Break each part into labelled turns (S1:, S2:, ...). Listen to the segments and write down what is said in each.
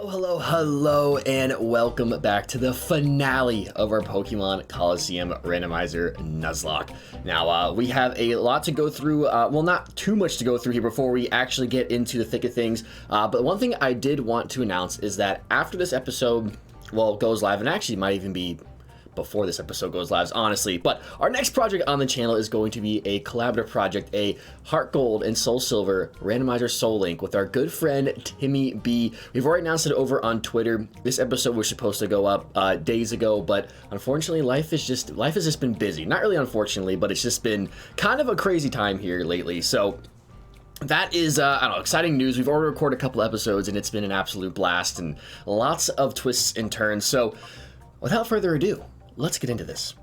S1: Hello, and welcome back to the finale of our Pokemon Colosseum Randomizer Nuzlocke. Now, we have a lot to go through, well, not too much to go through here before we actually get into the thick of things, but one thing I did want to announce is that after this episode, well, goes live, and actually might even be before this episode goes live, honestly, but our next project on the channel is going to be a collaborative project, a Heart Gold and Soul Silver Randomizer Soul Link with our good friend Timmy B. We've already announced it over on Twitter. This episode was supposed to go up days ago, but unfortunately life has just been busy. Not really unfortunately, but it's just been kind of a crazy time here lately. So that is, I don't know, exciting news. We've already recorded a couple episodes and it's been an absolute blast and lots of twists and turns. So without further ado, let's get into this.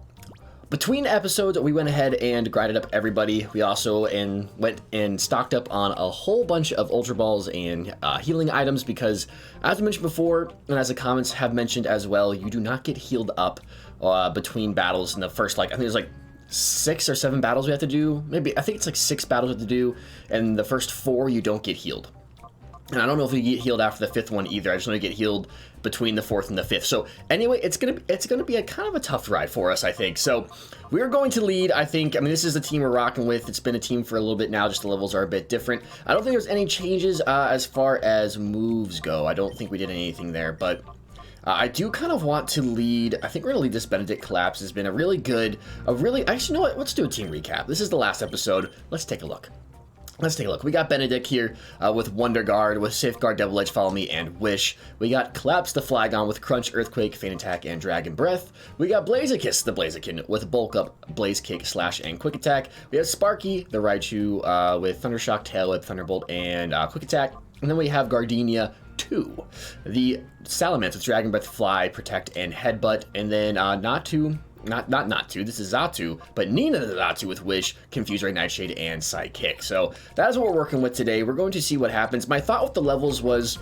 S1: Between episodes, we went ahead and grinded up everybody. We also went and stocked up on a whole bunch of Ultra Balls and healing items because, as I mentioned before, and as the comments have mentioned as well, you do not get healed up between battles in the first, I think there's 6 or 7 battles we have to do. Maybe, I think it's 6 battles we have to do, and the first 4 you don't get healed. And I don't know if we get healed after the 5th one either. I just want to get healed between the 4th and the 5th. So anyway, it's gonna be a kind of a tough ride for us, I think. So we're going to lead, I think. I mean, this is the team we're rocking with. It's been a team for a little bit now. Just the levels are a bit different. I don't think there's any changes as far as moves go. I don't think we did anything there, but I do kind of want to lead. I think we're gonna lead this Benedict Collapse. Has been a really good, actually, you know what? Let's do a team recap. This is the last episode. Let's take a look. We got Benedict here with Wonder Guard, with Safeguard, Double Edge, Follow Me, and Wish. We got Collapse the Flygon with Crunch, Earthquake, Feint Attack, and Dragon Breath. We got Blaziken the Blaziken with Bulk Up, Blaze Kick, Slash, and Quick Attack. We have Sparky the Raichu with Thundershock, Tail Whip, Thunderbolt, and Quick Attack. And then we have Gardenia 2, the Salamence with Dragon Breath, Fly, Protect, and Headbutt. And then Natu. Not this is Xatu, but Nina the Xatu with Wish, Confuse Ray, Nightshade, and Psychic. So that is what we're working with today. We're going to see what happens. My thought with the levels was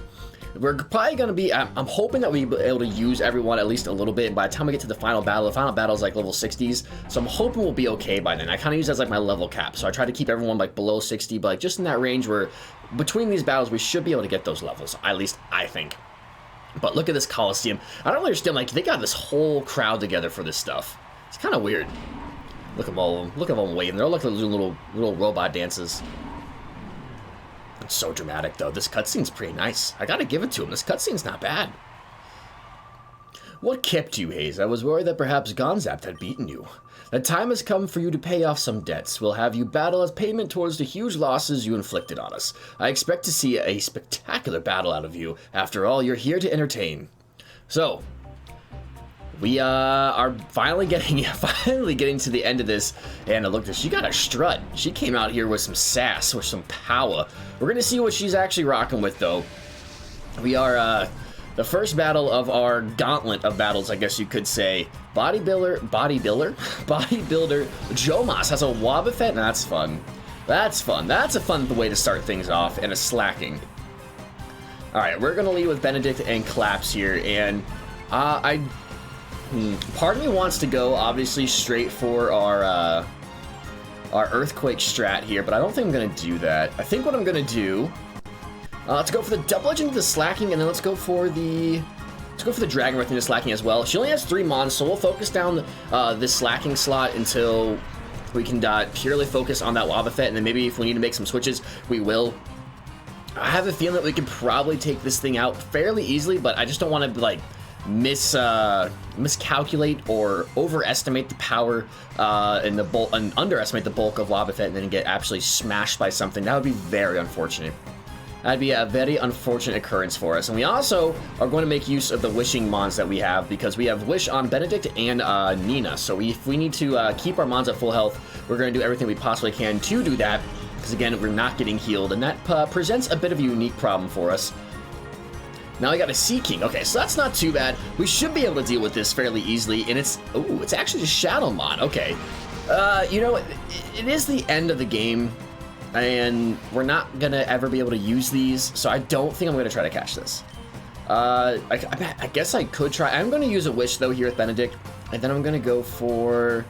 S1: we're probably going to be, I'm hoping that we'll be able to use everyone at least a little bit. And by the time we get to the final battle is level 60s. So I'm hoping we'll be okay by then. I kind of use that as my level cap. So I try to keep everyone below 60, but just in that range where between these battles, we should be able to get those levels. At least I think. But look at this Colosseum. I don't understand, they got this whole crowd together for this stuff. It's kind of weird. Look at them waving. They're all doing little robot dances. It's so dramatic, though. This cutscene's pretty nice. I gotta give it to him. This cutscene's not bad. What kept you, Hayes? I was worried that perhaps Gonzapt had beaten you. The time has come for you to pay off some debts. We'll have you battle as payment towards the huge losses you inflicted on us. I expect to see a spectacular battle out of you. After all, you're here to entertain. So, we are finally getting to the end of this. And look, she got a strut. She came out here with some sass, with some power. We're gonna see what she's actually rocking with, though. We are the first battle of our gauntlet of battles, I guess you could say. Bodybuilder Jomas has a Wobbuffet. That's fun. That's a fun way to start things off, and a slacking. Alright, we're gonna lead with Benedict and Collapse here, and part of me wants to go, obviously, straight for our Earthquake strat here, but I don't think I'm gonna do that. I think what I'm gonna do, let's go for the Double Edge into the Slacking, and then let's go for the Dragon Breath into the Slacking as well. She only has 3 Mons, so we'll focus down this Slacking slot until we can purely focus on that Wobbuffet, and then maybe if we need to make some switches, we will. I have a feeling that we could probably take this thing out fairly easily, but I just don't want to, miscalculate or overestimate the power and underestimate the bulk of Wobbuffet and then get absolutely smashed by something. That would be very unfortunate. That'd be a very unfortunate occurrence for us. And we also are going to make use of the Wishing Mons that we have because we have Wish on Benedict and Nina. So if we need to keep our Mons at full health, we're going to do everything we possibly can to do that. Because again, we're not getting healed, and that presents a bit of a unique problem for us. Now I got a Sea King. Okay, so that's not too bad. We should be able to deal with this fairly easily, and it's actually just Shadowmon. Okay, you know, it is the end of the game, and we're not gonna ever be able to use these, so I don't think I'm gonna try to catch this. I guess I could try. I'm gonna use a Wish though here with Benedict, and then I'm gonna go for.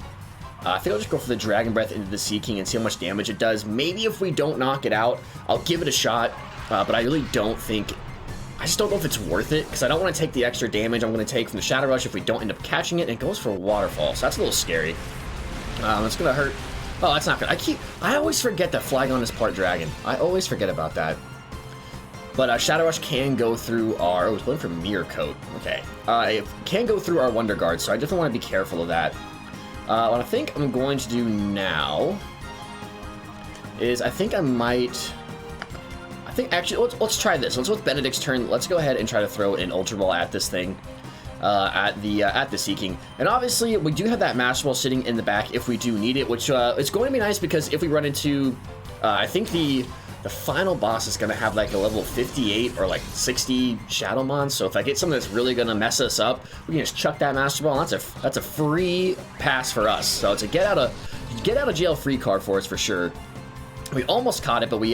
S1: I think I'll just go for the Dragon Breath into the Sea King and see how much damage it does. Maybe if we don't knock it out, I'll give it a shot, but I really don't think. I just don't know if it's worth it, because I don't want to take the extra damage I'm going to take from the Shadow Rush if we don't end up catching it. And it goes for Waterfall, so that's a little scary. It's going to hurt. Oh, that's not good. I always forget that Flygon is part dragon. I always forget about that. But Shadow Rush can go through our... Oh, it's going for Mirror Coat. Okay. It can go through our Wonder Guard, so I definitely want to be careful of that. What I think I'm going to do now is I think I might... I think actually, let's try this. Let's with Benedict's turn. Let's go ahead and try to throw an Ultra Ball at this thing. At the Seeking. And obviously, we do have that Master Ball sitting in the back if we do need it, which it's going to be nice because if we run into... I think the final boss is going to have like a level 58 or like 60 Shadowmon, so if I get something that's really going to mess us up, we can just chuck that Master Ball, and that's a free pass for us. So it's a get out of jail free card for us for sure. We almost caught it, but we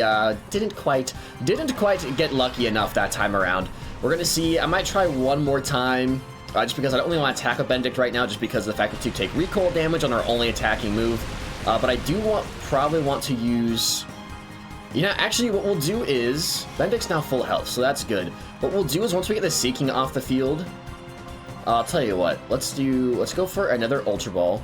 S1: didn't quite get lucky enough that time around. We're going to see, I might try one more time, just because I don't really want to attack a Benedict right now, just because of the fact that to take recoil damage on our only attacking move. But I do probably want to use... You know, actually, what we'll do is... Benedict's now full health, so that's good. What we'll do is once we get the Seeking off the field... I'll tell you what. Let's go for another Ultra Ball.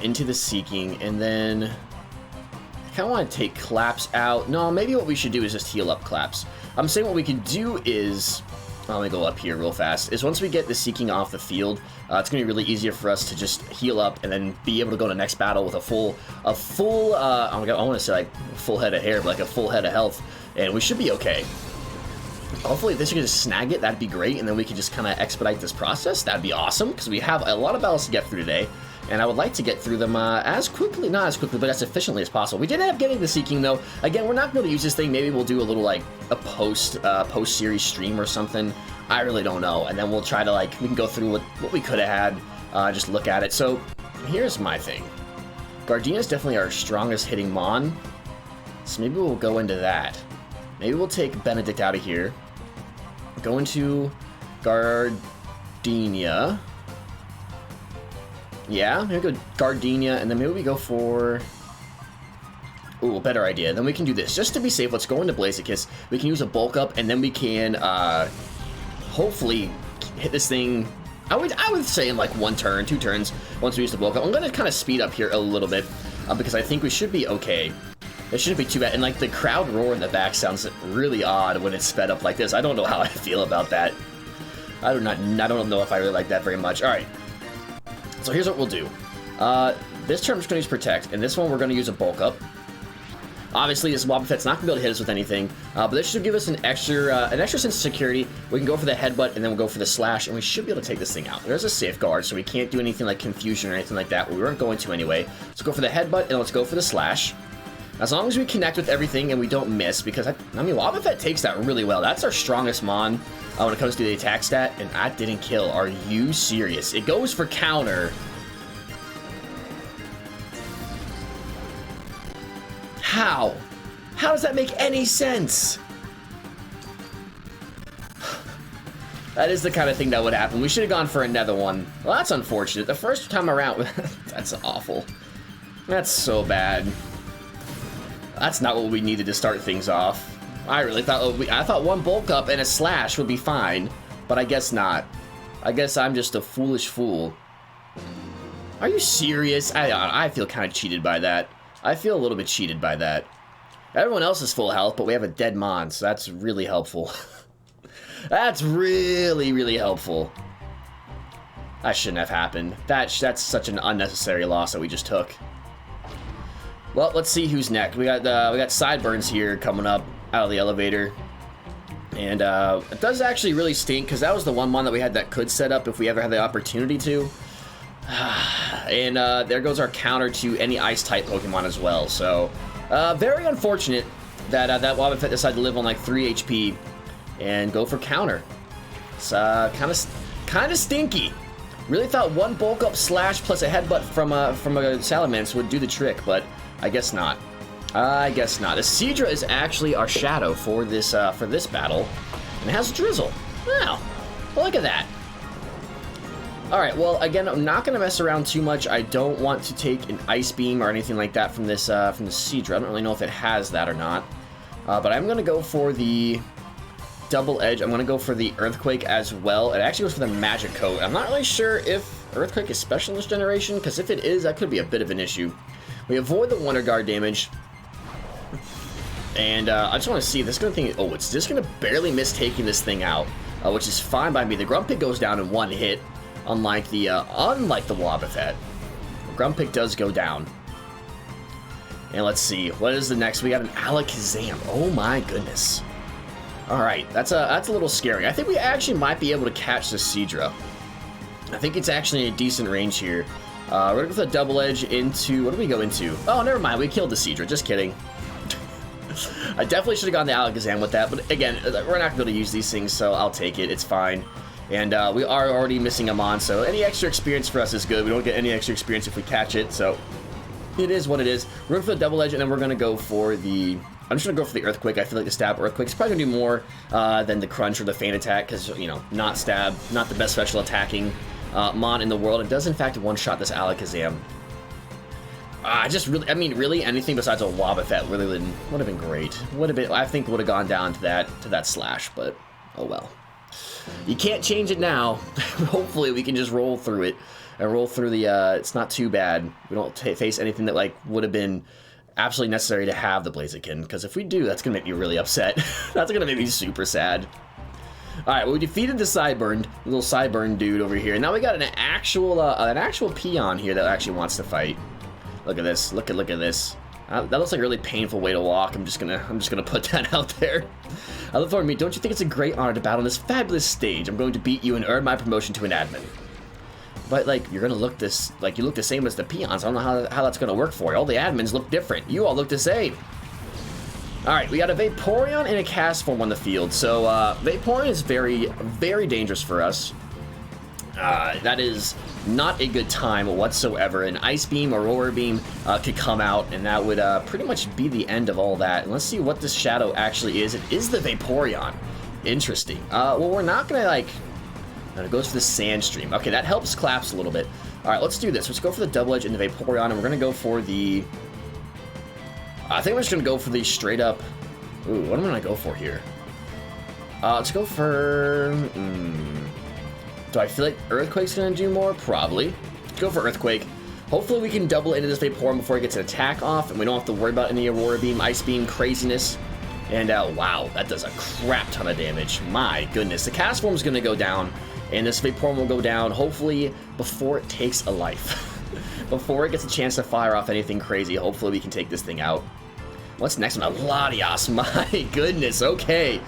S1: Into the Seeking, and then... I kind of want to take Collapse out. No, maybe what we should do is just heal up Collapse. I'm saying what we can do is... Let me go up here real fast. Is once we get the Seeking off the field, it's going to be really easier for us to just heal up and then be able to go to next battle with a full, I want to say like full head of hair, but like a full head of health, and we should be okay. Hopefully if this can just snag it, that'd be great, and then we can just kind of expedite this process. That'd be awesome, because we have a lot of battles to get through today, and I would like to get through them not as quickly, but as efficiently as possible. We did end up getting the Seeking, though. Again, we're not going to use this thing. Maybe we'll do a little, like, a post-series stream or something. I really don't know. And then we'll try to, like, we can go through what we could have had, just look at it. So, here's my thing. Gardena's definitely our strongest hitting Mon, so maybe we'll go into that. Maybe we'll take Benedict out of here. Go into Gardenia. Yeah, maybe go Gardenia, and then maybe we go for... Ooh, a better idea. Then we can do this. Just to be safe, let's go into Blaziken. We can use a bulk up, and then we can hopefully hit this thing... I would say in like 1 turn, 2 turns, once we use the bulk up. I'm going to kind of speed up here a little bit, because I think we should be okay. It shouldn't be too bad. And like the crowd roar in the back sounds really odd when it's sped up like this. I don't know how I feel about that. I don't know if I really like that very much. All right. So here's what we'll do. This turn I'm just going to use Protect, and this one we're going to use a bulk up. Obviously, this Wobbuffet's not going to be able to hit us with anything, but this should give us an extra sense of security. We can go for the Headbutt, and then we'll go for the Slash, and we should be able to take this thing out. There's a Safeguard, so we can't do anything like Confusion or anything like that. We weren't going to anyway. Let's go for the Headbutt, and let's go for the Slash. As long as we connect with everything and we don't miss, because, I mean, Wobbuffet takes that really well. That's our strongest Mon when it comes to the attack stat, and that didn't kill. Are you serious? It goes for counter. How? How does that make any sense? That is the kind of thing that would happen. We should have gone for another one. Well, that's unfortunate. The first time around, that's awful. That's so bad. That's not what we needed to start things off. I really thought, I thought one bulk up and a slash would be fine, but I guess not. I guess I'm just a foolish fool. Are you serious? I feel kind of cheated by that. I feel a little bit cheated by that. Everyone else is full health, but we have a dead Mon, so that's really helpful. That's really, really helpful. That shouldn't have happened. That's such an unnecessary loss that we just took. Well, let's see who's next. We got Sideburns here coming up out of the elevator. And it does actually really stink, because that was the one Mon that we had that could set up if we ever had the opportunity to. And there goes our counter to any Ice-type Pokemon as well. So, very unfortunate that that Wobbuffet decided to live on like 3 HP and go for counter. It's kind of stinky. Really thought one bulk up slash plus a headbutt from a Salamence would do the trick, but I guess not. I guess not. The Seadra is actually our shadow for this battle, and it has Drizzle. Wow, well, look at that. All right, well, again, I'm not going to mess around too much. I don't want to take an Ice Beam or anything like that from this Seadra. I don't really know if it has that or not, but I'm going to go for the Double Edge, I'm going to go for the Earthquake as well. It actually goes for the Magic Coat. I'm not really sure if Earthquake is special in this generation, because if it is, that could be a bit of an issue. We avoid the Wonder Guard damage. And I just want to see if this is going to think, oh, it's just going to barely miss taking this thing out, which is fine by me. The Grumpig goes down in one hit, unlike the Wobbuffet. Grumpig does go down. And let's see, what is the next? We got an Alakazam. Oh my goodness. Alright, that's a little scary. I think we actually might be able to catch the Seadra. I think it's actually a decent range here. We're going to go for the Double Edge into... What do we go into? Oh, never mind. We killed the Seadra. Just kidding. I definitely should have gone the Alakazam with that. But again, we're not going to be able to use these things, so I'll take it. It's fine. And we are already missing a Mon, so any extra experience for us is good. We don't get any extra experience if we catch it, so... It is what it is. We're going for the Double Edge, and then we're going to go for the... I'm just going to go for the Earthquake. I feel like the Stab Earthquake is probably going to do more than the Crunch or the Feint Attack, because, you know, not Stab, not the best special attacking Mon in the world. It does, in fact, one-shot this Alakazam. I mean, really, anything besides a Wobbuffet would have been great. I think would have gone down to that Slash, but oh well. You can't change it now. Hopefully, we can just roll through it. And roll through the, it's not too bad. We don't face anything that, like, would have been absolutely necessary to have the Blaziken. Because if we do, that's going to make me really upset. That's going to make me super sad. Alright, well, we defeated the little Sideburn dude over here. Now we got an actual Peon here that actually wants to fight. Look at this. Look at this. That looks like a really painful way to walk. I'm just gonna put that out there. I look forward to me. Don't you think it's a great honor to battle on this fabulous stage? I'm going to beat you and earn my promotion to an admin. But, like, you're gonna look you look the same as the Peons. I don't know how that's gonna work for you. All the admins look different. You all look the same. Alright, we got a Vaporeon and a Castform on the field. So, Vaporeon is very, very dangerous for us. That is not a good time whatsoever. An Ice Beam or Aurora Beam could come out, and that would pretty much be the end of all that. And let's see what this Shadow actually is. It is the Vaporeon. Interesting. Well, we're not gonna, like... And it goes for the Sandstream. Okay, that helps Claps a little bit. Alright, let's do this. Let's go for the Double Edge and the Vaporeon, and we're going to go for the... I think we're just going to go for the straight up... Ooh, what am I going to go for here? Let's go for... Do I feel like Earthquake's going to do more? Probably. Let's go for Earthquake. Hopefully we can double into this Vaporeon before it gets an attack off, and we don't have to worry about any Aurora Beam, Ice Beam craziness. And, wow, that does a crap ton of damage. My goodness. The Castform's going to go down. And this Vaporeon will go down, hopefully, before it takes a life. Before it gets a chance to fire off anything crazy, hopefully we can take this thing out. What's next one? A Latias, my goodness, okay.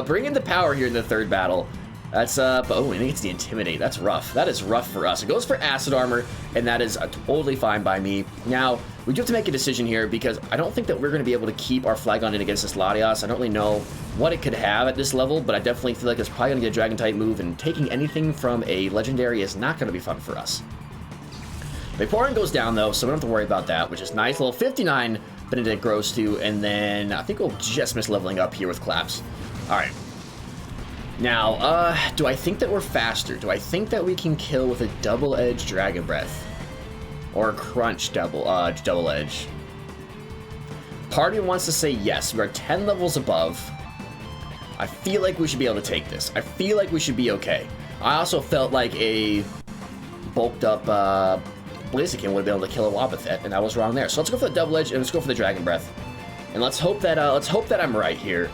S1: Bring in the power here in the third battle. That's, oh, and it gets the Intimidate. That's rough. That is rough for us. It goes for Acid Armor, and that is totally fine by me. Now, we do have to make a decision here, because I don't think that we're going to be able to keep our Flygon in against this Latias. I don't really know what it could have at this level, but I definitely feel like it's probably going to get a Dragon-type move, and taking anything from a Legendary is not going to be fun for us. Vaporeon goes down, though, so we don't have to worry about that, which is nice. Level 59, Benedict grows to, and then I think we'll just miss leveling up here with Claps. Alright. Now, do I think that we're faster? Do I think that we can kill with a Double Edge Dragon Breath? Or a Crunch Double Edge? Part of me wants to say yes. We are 10 levels above. I feel like we should be able to take this. I feel like we should be okay. I also felt like a bulked up Blaziken would have been able to kill a Wobbuffet, and I was wrong there. So let's go for the Double Edge, and let's go for the Dragon Breath. And let's hope that I'm right here.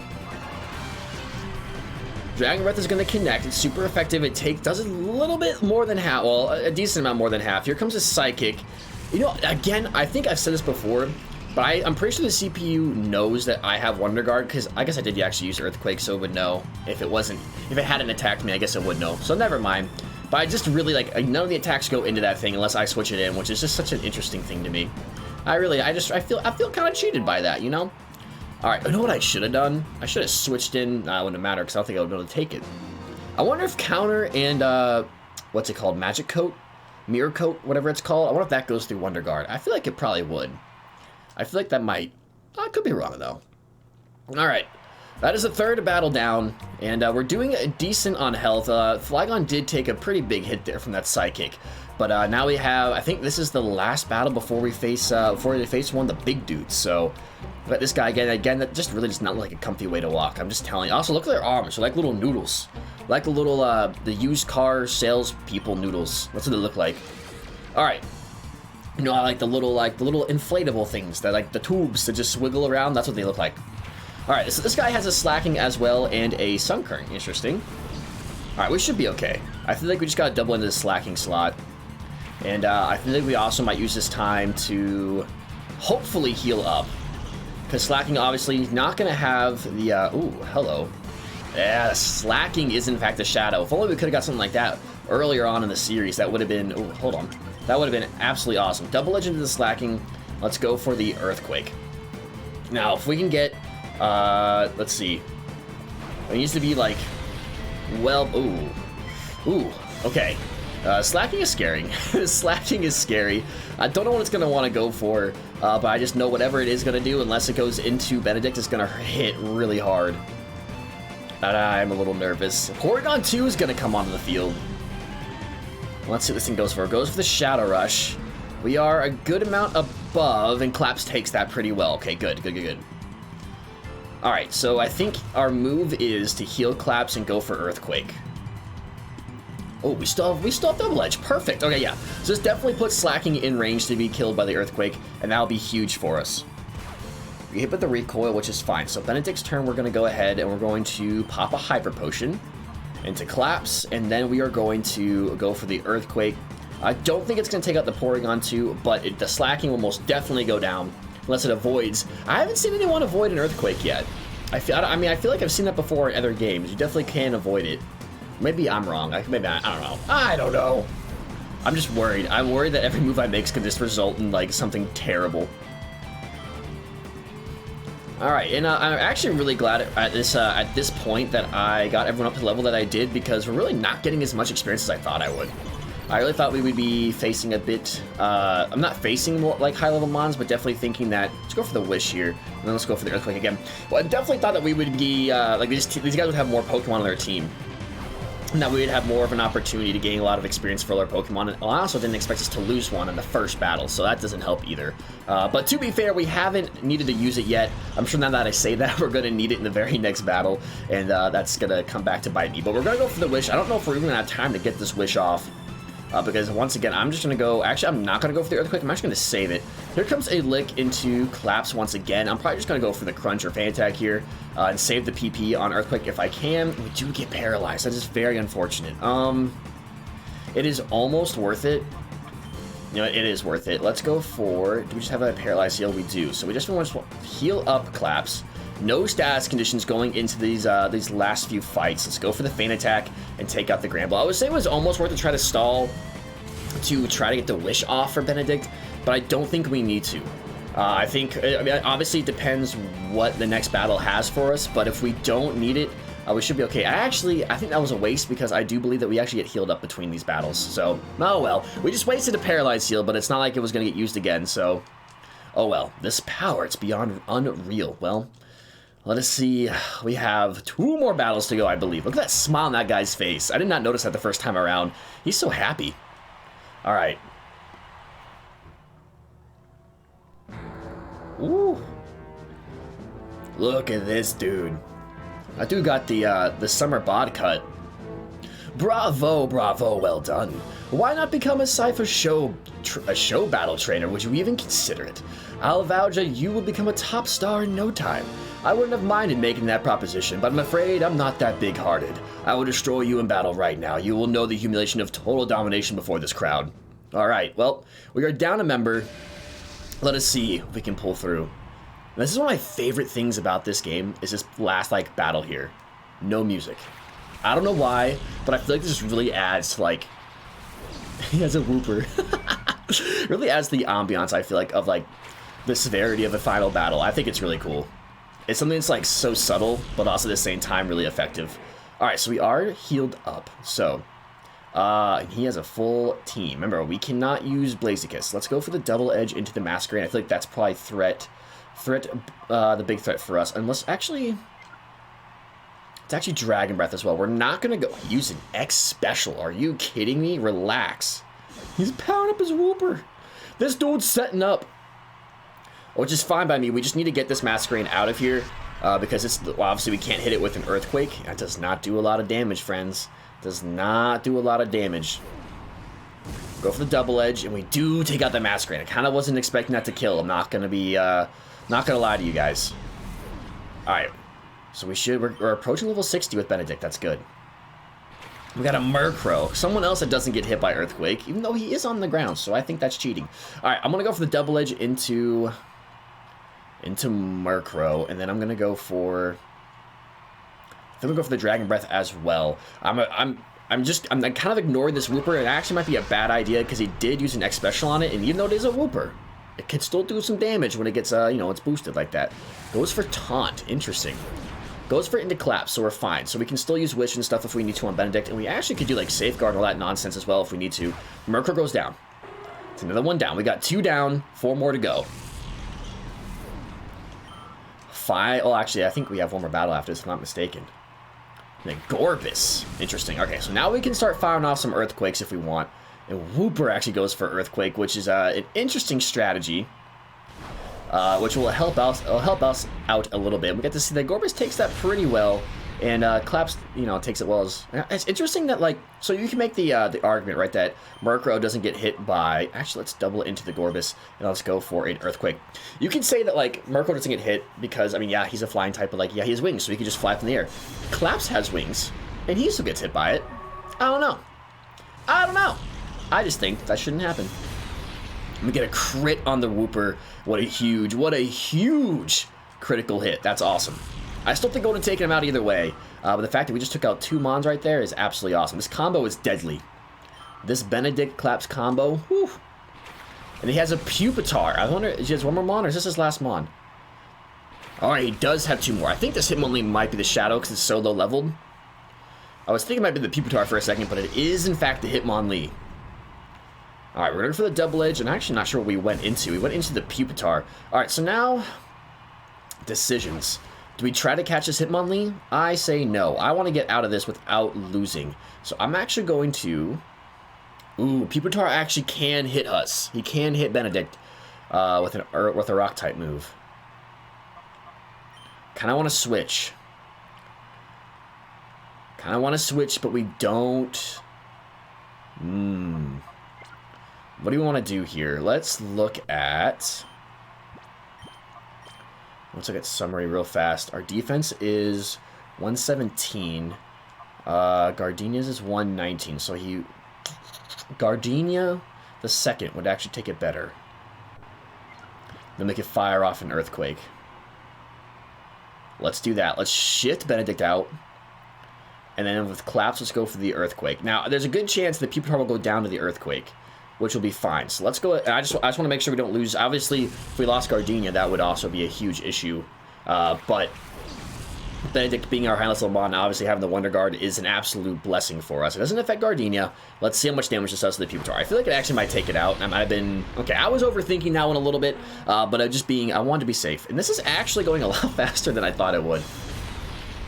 S1: Dragon Breath is going to connect. It's super effective. It does a little bit more than half. Well, a decent amount more than half. Here comes a Psychic. You know, again, I think I've said this before, but I'm pretty sure the CPU knows that I have Wonder Guard, because I guess I did actually use Earthquake, so it would know. If it hadn't attacked me, I guess it would know. So never mind. But I just really, like, none of the attacks go into that thing unless I switch it in, which is just such an interesting thing to me. I feel kind of cheated by that, you know? Alright, you know what I should have done? I should have switched in. Nah, it wouldn't matter, because I don't think I would be able to take it. I wonder if Counter and, what's it called? Magic Coat? Mirror Coat? Whatever it's called. I wonder if that goes through Wonder Guard. I feel like it probably would. I feel like that might. I could be wrong, though. Alright. That is the third battle down, and we're doing decent on health. Flygon did take a pretty big hit there from that Psychic, but now we have, I think this is the last battle before we face one of the big dudes, so we got this guy again, that just really does not look like a comfy way to walk, I'm just telling you. Also, look at their arms, they're like little noodles, like the little, the used car sales people noodles, that's what they look like. Alright. You know, I like the little inflatable things, that like the tubes that just wiggle around, that's what they look like. Alright, so this guy has a Slacking as well and a Sunkern. Interesting. Alright, we should be okay. I feel like we just got to double into the Slacking slot. And I feel like we also might use this time to hopefully heal up. Because Slacking obviously not going to have the... ooh, hello. Yeah, Slacking is in fact a shadow. If only we could have got something like that earlier on in the series, that would have been... ooh, hold on. That would have been absolutely awesome. Double edge into the Slacking. Let's go for the Earthquake. Now, if we can get... let's see. It needs to be like, well, ooh, okay. Slacking is scary. Slacking is scary. I don't know what it's going to want to go for, but I just know whatever it is going to do, unless it goes into Benedict, it's going to hit really hard. And I'm a little nervous. Porygon 2 is going to come onto the field. Let's see what this thing goes for. It goes for the Shadow Rush. We are a good amount above, and Claps takes that pretty well. Okay, good. Alright, so I think our move is to heal Claps and go for Earthquake. Oh, we still have Double Edge. Perfect. Okay, yeah. So this definitely puts Slacking in range to be killed by the Earthquake, and that'll be huge for us. We hit with the Recoil, which is fine. So Benedict's turn, we're going to go ahead and we're going to pop a Hyper Potion into Claps, and then we are going to go for the Earthquake. I don't think it's going to take out the Porygon 2, but the Slacking will most definitely go down. Unless it avoids. I haven't seen anyone avoid an Earthquake yet. I feel like I've seen that before in other games. You definitely can avoid it. Maybe I'm wrong. I don't know. I don't know. I'm just worried. I'm worried that every move I make could just result in like something terrible. All right, and I'm actually really glad at this point that I got everyone up to the level that I did, because we're really not getting as much experience as I thought I would. I really thought we would be facing a bit, I'm not facing more like high-level mons, but definitely thinking that, let's go for the Wish here, and then let's go for the Earthquake again. Well, I definitely thought that we would be, like these guys would have more Pokemon on their team, and that we would have more of an opportunity to gain a lot of experience for our Pokemon. And I also didn't expect us to lose one in the first battle, so that doesn't help either. But to be fair, we haven't needed to use it yet. I'm sure now that I say that, we're going to need it in the very next battle, and that's going to come back to bite me. But we're going to go for the Wish. I don't know if we're even going to have time to get this Wish off. Because once again, I'm just going to go... Actually, I'm not going to go for the Earthquake. I'm actually going to save it. Here comes a Lick into Claps once again. I'm probably just going to go for the Crunch or Fan Attack here and save the PP on Earthquake if I can. We do get paralyzed. That is very unfortunate. It is almost worth it. You know, it is worth it. Let's go for... Do we just have a Paralyzed heal? We do. So we just want to heal up Claps. No status conditions going into these last few fights. Let's go for the Feint Attack and take out the Gramble. I would say it was almost worth it to try to stall to try to get the Wish off for Benedict, but I don't think we need to. I mean, obviously it depends what the next battle has for us, but if we don't need it, we should be okay. I think that was a waste, because I do believe that we actually get healed up between these battles. So, oh well. We just wasted a Paralyzed heal, but it's not like it was going to get used again, so... Oh well. This power, it's beyond unreal. Well... Let us see. We have 2 more battles to go, I believe. Look at that smile on that guy's face. I did not notice that the first time around. He's so happy. All right. Ooh. Look at this dude. That dude got the summer bod cut. Bravo, bravo, well done. Why not become a Cypher show battle trainer? Would you even consider it? I'll vouch you will become a top star in no time. I wouldn't have minded making that proposition, but I'm afraid I'm not that big-hearted. I will destroy you in battle right now. You will know the humiliation of total domination before this crowd. Alright, well, we are down a member. Let us see if we can pull through. This is one of my favorite things about this game, is this last, battle here. No music. I don't know why, but I feel like this really adds to, he has a whooper. Really adds to the ambiance, I feel like, of, the severity of the final battle. I think it's really cool. It's something that's so subtle, but also at the same time really effective. Alright, so we are healed up. So, he has a full team. Remember, we cannot use Blaziken. Let's go for the Double Edge into the Masquerain. I feel like that's probably the big threat for us. Unless, actually, It's actually Dragon Breath as well. We're not going to go use an X special. Are you kidding me? Relax. He's powering up his Wooper. This dude's setting up. Which is fine by me. We just need to get this Masquerain out of here. Because it's, well, obviously we can't hit it with an Earthquake. That does not do a lot of damage, friends. Does not do a lot of damage. Go for the double edge, and we do take out the Masquerain. I kind of wasn't expecting that to kill. I'm not going to be, not going to lie to you guys. Alright. So we're approaching level 60 with Benedict. That's good. We got a Murkrow. Someone else that doesn't get hit by Earthquake, even though he is on the ground, so I think that's cheating. Alright, I'm going to go for the double edge into Murkrow, and then I'm going to go for... I think I'm going to go for the Dragon Breath as well. I'm kind of ignoring this Wooper. It actually might be a bad idea because he did use an X Special on it, and even though it is a Wooper, it can still do some damage when it gets, you know, it's boosted like that. Goes for Taunt. Interesting. Goes for Into Collapse, so we're fine. So we can still use Wish and stuff if we need to on Benedict, and we actually could do, like, Safeguard and all that nonsense as well if we need to. Murkrow goes down. It's another one down. We got 2 down, 4 more to go. 5. Oh, actually, I think we have one more battle after this, if I'm not mistaken. And then Gorbis. Interesting. Okay, so now we can start firing off some Earthquakes if we want. And Wooper actually goes for Earthquake, which is an interesting strategy. Which will help us out a little bit. We get to see that Gorbis takes that pretty well, and Claps, you know, takes it well as. It's interesting that, like, so you can make the argument, right, that Murkrow doesn't get hit by. Actually, let's double it into the Gorbis, and let's go for an Earthquake. You can say that, like, Murkrow doesn't get hit because, I mean, yeah, he's a flying type, but, like, yeah, he has wings, so he can just fly up in the air. Claps has wings, and he still gets hit by it. I don't know. I just think that shouldn't happen. We get a crit on the Wooper. What a huge critical hit. That's awesome. I still think I would have taken him out either way. But the fact that we just took out 2 Mons right there is absolutely awesome. This combo is deadly. This Benedict Claps combo. Whew. And he has a Pupitar. I wonder, he has one more Mon, or is this his last Mon? Alright, he does have 2 more. I think this Hitmonlee might be the Shadow because it's so low leveled. I was thinking it might be the Pupitar for a second, but it is in fact the Hitmonlee. Alright, we're going for the double edge, and I'm actually not sure what we went into. We went into the Pupitar. Alright, so now, decisions. Do we try to catch this Hitmonlee? I say no. I want to get out of this without losing. So I'm actually going to... Ooh, Pupitar actually can hit us. He can hit Benedict with a Rock-type move. Kind of want to switch. But we don't... What do we want to do here? Let's look at summary real fast. Our defense is 117. Gardenia's is 119. So Gardenia the second would actually take it better. Then we could fire off an Earthquake. Let's do that. Let's shift Benedict out. And then with Claps, let's go for the Earthquake. Now, there's a good chance that Pupitar will go down to the Earthquake, which will be fine. So let's go. I just want to make sure we don't lose. Obviously, if we lost Gardenia, that would also be a huge issue. But Benedict being our highest level Mon, obviously having the Wonder Guard is an absolute blessing for us. It doesn't affect Gardenia. Let's see how much damage this does to the Pupitar. I feel like it actually might take it out. I might have been... Okay, I was overthinking that one a little bit, but I wanted to be safe. And this is actually going a lot faster than I thought it would.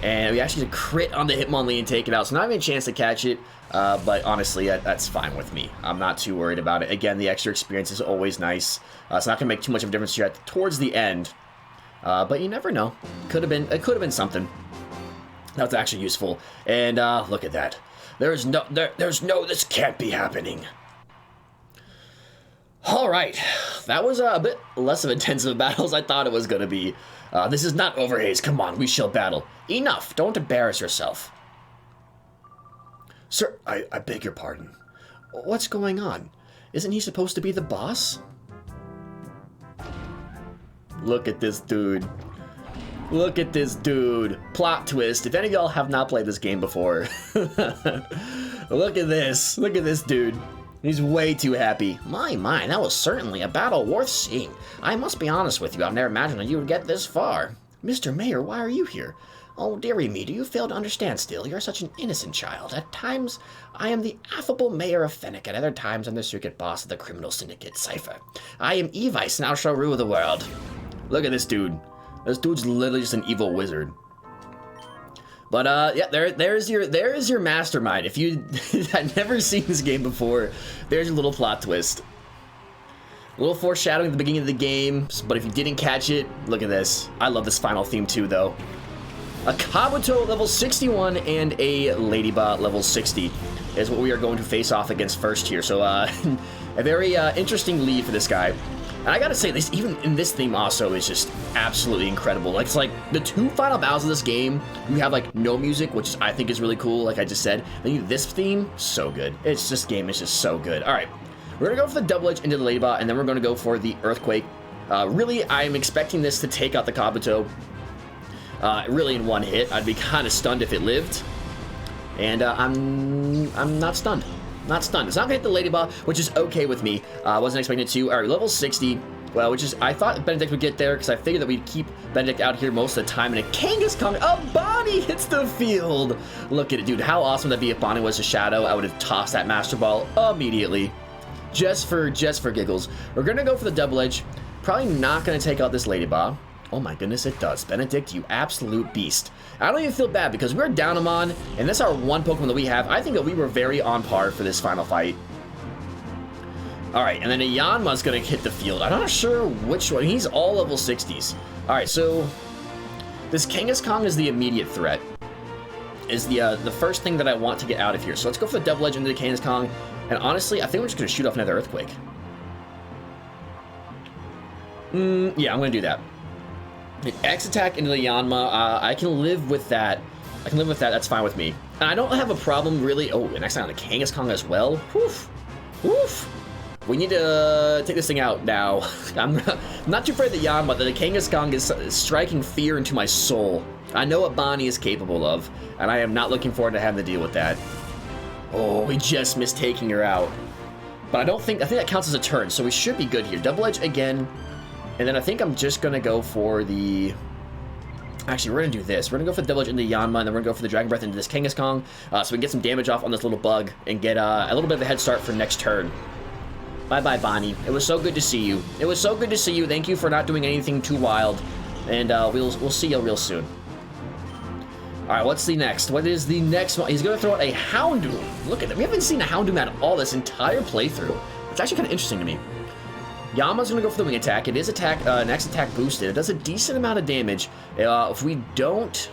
S1: And we actually did a crit on the Hitmonlee and take it out, so not even a chance to catch it. But honestly, that's fine with me. I'm not too worried about it. Again, the extra experience is always nice. It's not going to make too much of a difference here towards the end. But you never know. It could have been something. That's actually useful. And look at that. There's no, this can't be happening. All right. That was a bit less of intensive battle as I thought it was going to be. This is not over, Hayes. Come on, we shall battle. Enough. Don't embarrass yourself. Sir, I beg your pardon. What's going on? Isn't he supposed to be the boss? Look at this dude. Look at this dude. Plot twist. If any of y'all have not played this game before, look at this. Look at this dude. He's way too happy. My, that was certainly a battle worth seeing. I must be honest with you, I've never imagined that you would get this far. Mr. Mayor, why are you here? Oh, dearie me, do you fail to understand still? You're such an innocent child. At times, I am the affable mayor of Fennec. At other times, I'm the circuit boss of the criminal syndicate, Cypher. I am Evice, now shall rule the world. Look at this dude. This dude's literally just an evil wizard. But yeah, there's your mastermind. If you had never seen this game before, there's your little plot twist. A little foreshadowing at the beginning of the game, but if you didn't catch it, look at this. I love this final theme too, though. A Kabuto level 61 and a Ladybot level 60 is what we are going to face off against first here. So a very interesting lead for this guy. And I gotta say, this even in this theme also is just absolutely incredible. Like, it's like the two final battles of this game, you have like no music, which I think is really cool, like I just said. Then this theme, so good. It's this game is just so good. All right, we're gonna go for the double edge into the Ladybot, and then we're gonna go for the Earthquake. Really, I'm expecting this to take out the Kabuto. Really in one hit. I'd be kind of stunned if it lived. And I'm not stunned. Not stunned. It's not gonna hit the Ladybot, which is okay with me. I wasn't expecting it to. All right, level 60. Well, which is, I thought Benedict would get there because I figured that we'd keep Benedict out here most of the time. And a Kangaskhan, Bonnie hits the field. Look at it, dude. How awesome would that be if Bonnie was a shadow? I would have tossed that Master Ball immediately. Just for giggles. We're gonna go for the double edge. Probably not gonna take out this Ladybot. Oh my goodness, it does. Benedict, you absolute beast. I don't even feel bad because we're down him on, and that's our one Pokemon that we have. I think that we were very on par for this final fight. All right, and then a Yanma's gonna hit the field. I'm not sure which one. He's all level 60s. All right, so this Kangaskhan is the immediate threat. Is the first thing that I want to get out of here. So let's go for the double edge into the Kangaskhan. And honestly, I think we're just gonna shoot off another Earthquake. Yeah, I'm gonna do that. An X attack into the Yanma, I can live with that. I can live with that, that's fine with me. And I don't have a problem really, oh, an X attack on the Kangaskhan as well. Woof, woof. We need to take this thing out now. I'm not too afraid of the Yanma, that the Kangaskhan is striking fear into my soul. I know what Bonnie is capable of, and I am not looking forward to having to deal with that. Oh, we just missed taking her out. But I think that counts as a turn, so we should be good here. Double edge again. And then I think I'm just going to go for the... Actually, we're going to do this. We're going to go for the double edge into the Yanma, and then we're going to go for the Dragon Breath into this Kangaskhan, so we can get some damage off on this little bug and get a little bit of a head start for next turn. Bye-bye, Bonnie. It was so good to see you. It was so good to see you. Thank you for not doing anything too wild. And we'll see you real soon. All right, what's the next? What is the next one? He's going to throw out a Houndoom. Look at that. We haven't seen a Houndoom at all this entire playthrough. It's actually kind of interesting to me. Yama's going to go for the wing attack. It is next attack boosted. It does a decent amount of damage. If we don't...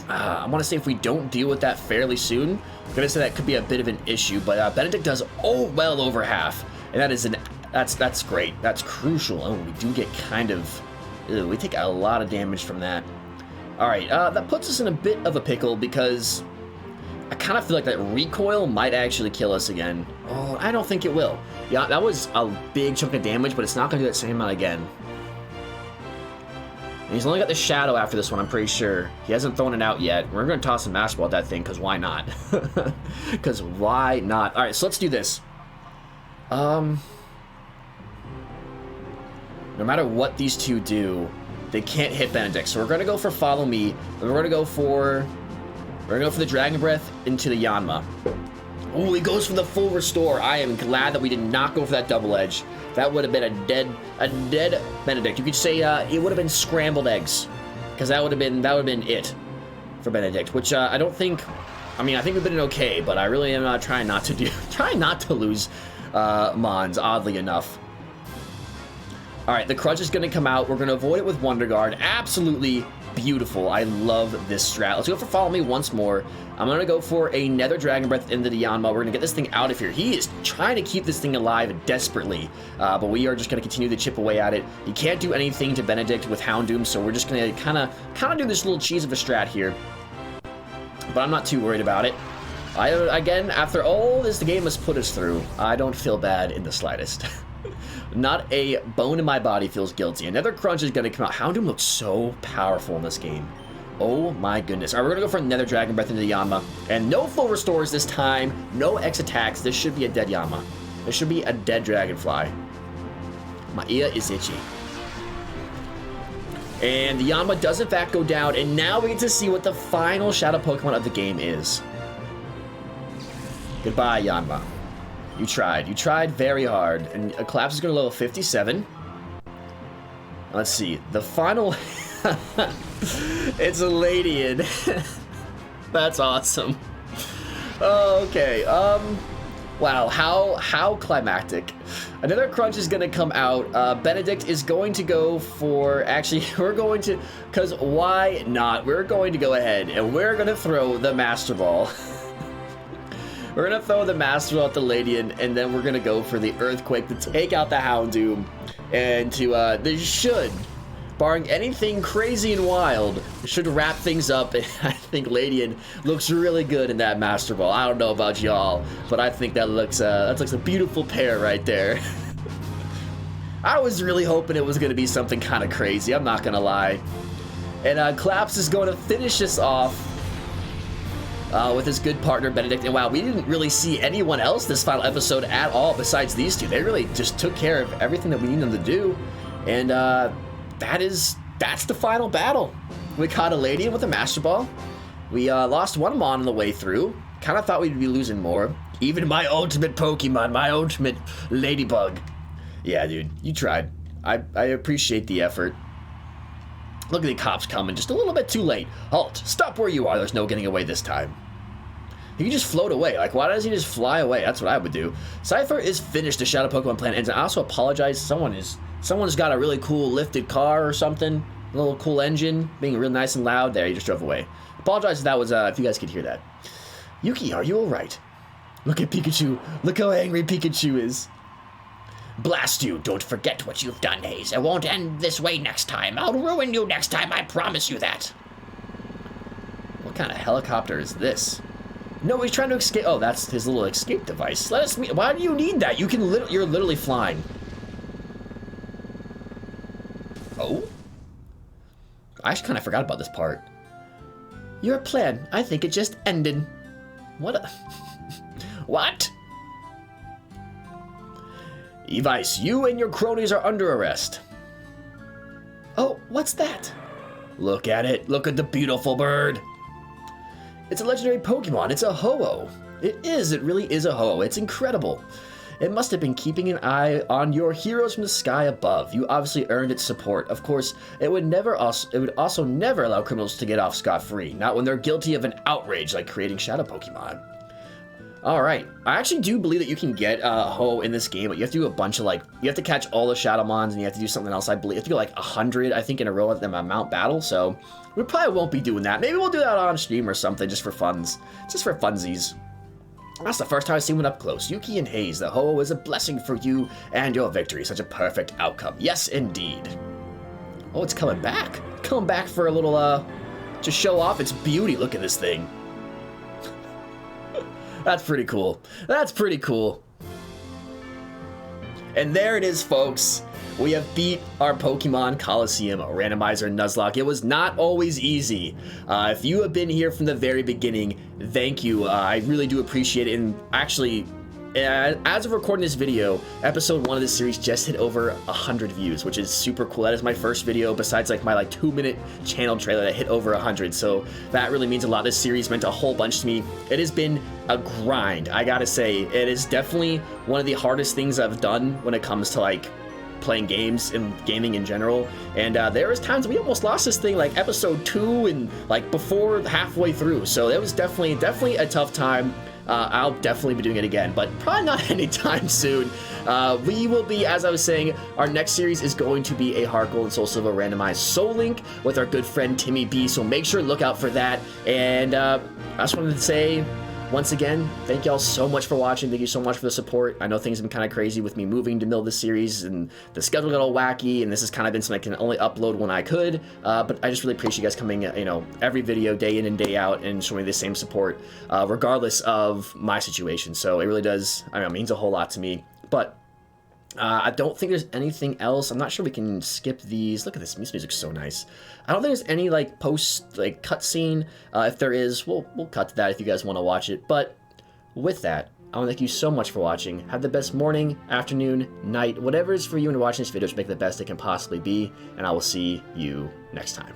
S1: I want to say if we don't deal with that fairly soon, I'm going to say that could be a bit of an issue. But Benedict does well over half. And that is that's great. That's crucial. Oh, we do get kind of... we take a lot of damage from that. Alright, that puts us in a bit of a pickle because... I kind of feel like that recoil might actually kill us again. Oh, I don't think it will. Yeah, that was a big chunk of damage, but it's not going to do that same amount again. And he's only got the shadow after this one, I'm pretty sure. He hasn't thrown it out yet. We're going to toss a Master Ball at that thing, because why not? Because why not? Alright, so let's do this. No matter what these two do, they can't hit Benedict. So we're going to go for Follow Me. And we're going to go for the Dragon Breath into the Yanma. Oh, he goes for the full restore. I am glad that we did not go for that double edge. That would have been a dead Benedict. You could say it would have been scrambled eggs, because that would have been it for Benedict. Which I don't think. I mean, I think we've been okay, but I really am trying not to lose Mons. Oddly enough. All right, the Crunch is going to come out. We're going to avoid it with Wonder Guard. Absolutely beautiful. I love this strat. Let's go for Follow Me once more. I'm going to go for another Dragon Breath into the Yanma. We're going to get this thing out of here. He is trying to keep this thing alive desperately, but we are just going to continue to chip away at it. He can't do anything to Benedict with Houndoom, so we're just going to kind of do this little cheese of a strat here. But I'm not too worried about it. Again, after all this the game has put us through, I don't feel bad in the slightest. Not a bone in my body feels guilty. Another Crunch is going to come out. Houndoom looks so powerful in this game. Oh my goodness. All right, we're going to go for another Dragon Breath into the Yanma. And no full restores this time. No X attacks. This should be a dead Yanma. This should be a dead Dragonfly. My ear is itchy. And the Yanma does in fact go down. And now we get to see what the final Shadow Pokemon of the game is. Goodbye, Yanma. You tried very hard. And Collapse is going to level 57. Let's see. The final... It's a Ladian. That's awesome. Okay, wow, how climactic. Another crunch is gonna come out. Benedict is going to go for, actually, we're going to, because why not? We're going to go ahead and we're gonna throw the Master Ball. We're gonna throw the Master Ball at the Ladian, and then we're gonna go for the Earthquake to take out the Houndoom, and to, this should, barring anything crazy and wild, should wrap things up. And I think Ladian looks really good in that Master Ball. I don't know about y'all, but I think that looks a beautiful pair right there. I was really hoping it was going to be something kind of crazy, I'm not going to lie. And Claps is going to finish this off with his good partner, Benedict. And wow, we didn't really see anyone else this final episode at all besides these two. They really just took care of everything that we need them to do. And, that's the final battle. We caught a Ladian with a Master Ball. We lost one Mon on the way through. Kind of thought we'd be losing more. Even my ultimate Pokemon, my ultimate Ladybug. Yeah, dude, you tried. I appreciate the effort. Look at the cops coming just a little bit too late. Halt, stop where you are. There's no getting away this time. He can just float away. Like, why doesn't he just fly away? That's what I would do. Cypher is finished the Shadow Pokemon plan. And I also apologize. Someone's got a really cool lifted car or something. A little cool engine. Being real nice and loud. There, he just drove away. Apologize if that was, if you guys could hear that. Yuki, are you alright? Look at Pikachu. Look how angry Pikachu is. Blast you. Don't forget what you've done, Hayes. It won't end this way next time. I'll ruin you next time. I promise you that. What kind of helicopter is this? No, he's trying to escape. Oh, that's his little escape device. Why do you need that? You're literally flying. Oh? I kind of forgot about this part. Your plan, I think it just ended. What? What? Evice, you and your cronies are under arrest. Oh, what's that? Look at it. Look at the beautiful bird. It's a legendary Pokemon. It's a Ho-Oh. It is. It really is a Ho-Oh. It's incredible. It must have been keeping an eye on your heroes from the sky above. You obviously earned its support. Of course, it would also never allow criminals to get off scot-free. Not when they're guilty of an outrage like creating shadow Pokemon. Alright, I actually do believe that you can get Ho in this game, but you have to do a bunch of, like, you have to catch all the Shadowmons, and you have to do something else, I believe. You have to go, like, 100, I think, in a row at the Mount Battle, so we probably won't be doing that. Maybe we'll do that on stream or something, just for funsies. That's the first time I've seen one up close. Yuki and Hayes, the Ho is a blessing for you and your victory. Such a perfect outcome. Yes, indeed. Oh, it's coming back. Coming back for a little, to show off its beauty. Look at this thing. That's pretty cool. That's pretty cool. And there it is, folks. We have beat our Pokemon Colosseum Randomizer Nuzlocke. It was not always easy. If you have been here from the very beginning, thank you. I really do appreciate it. And actually, as of recording this video, episode 1 of this series just hit over 100 views, which is super cool. That is my first video besides like my 2-minute channel trailer that hit over 100. So that really means a lot. This series meant a whole bunch to me. It has been a grind. I gotta say, it is definitely one of the hardest things I've done when it comes to like playing games and gaming in general. And there was times we almost lost this thing like episode 2 and like before halfway through. So it was definitely a tough time. I'll definitely be doing it again, but probably not anytime soon. We will be, as I was saying, our next series is going to be a Heart Gold and Soul Silver randomized Soul Link with our good friend Timmy B, so make sure to look out for that. And I just wanted to say, once again, thank y'all so much for watching. Thank you so much for the support. I know things have been kind of crazy with me moving to the middle of the series, and the schedule got all wacky, and this has kind of been something I can only upload when I could. But I just really appreciate you guys coming, every video, day in and day out, and showing me the same support, regardless of my situation. So it really does, it means a whole lot to me. But I don't think there's anything else. I'm not sure we can skip these. Look at this music's so nice. I don't think there's any cutscene. If there is, we'll cut to that if you guys want to watch it. But with that, I want to thank you so much for watching. Have the best morning, afternoon, night, whatever it is for you in watching this video, just make it the best it can possibly be. And I will see you next time.